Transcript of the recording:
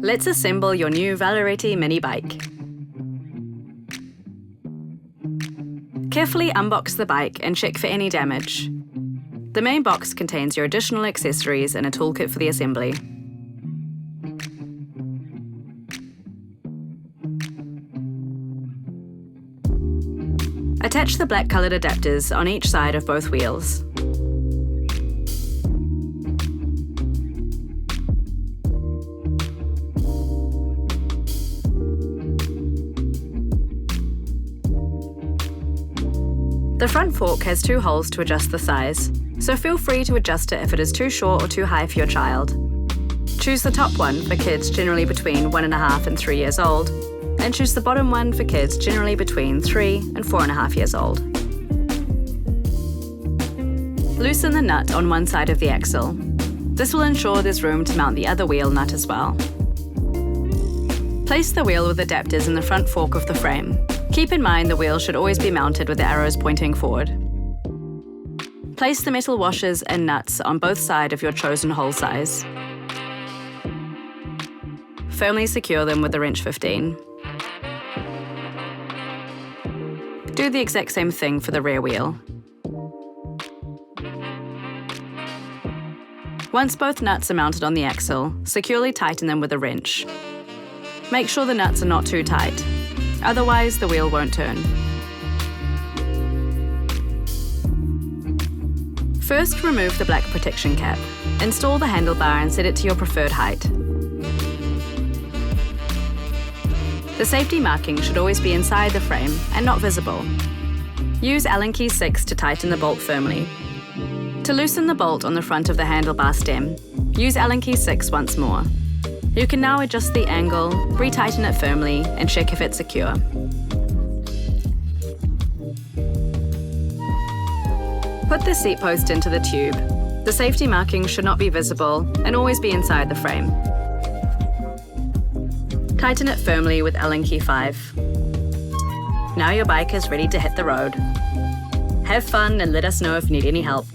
Let's assemble your new Veloretti mini bike. Carefully unbox the bike and check for any damage. The main box contains your additional accessories and a toolkit for the assembly. Attach the black-coloured adapters on each side of both wheels. The front fork has 2 holes to adjust the size, so feel free to adjust it if it is too short or too high for your child. Choose the top one for kids generally between 1.5 and 3 years old, and choose the bottom one for kids generally between 3 and 4.5 years old. Loosen the nut on one side of the axle. This will ensure there's room to mount the other wheel nut as well. Place the wheel with adapters in the front fork of the frame. Keep in mind the wheel should always be mounted with the arrows pointing forward. Place the metal washers and nuts on both sides of your chosen hole size. Firmly secure them with a wrench 15. Do the exact same thing for the rear wheel. Once both nuts are mounted on the axle, securely tighten them with a wrench. Make sure the nuts are not too tight, otherwise the wheel won't turn. First, remove the black protection cap. Install the handlebar and set it to your preferred height. The safety marking should always be inside the frame and not visible. Use Allen key 6 to tighten the bolt firmly. To loosen the bolt on the front of the handlebar stem, use Allen key 6 once more. You can now adjust the angle, retighten it firmly, and check if it's secure. Put the seat post into the tube. The safety marking should not be visible and always be inside the frame. Tighten it firmly with Allen key 5. Now your bike is ready to hit the road. Have fun and let us know if you need any help.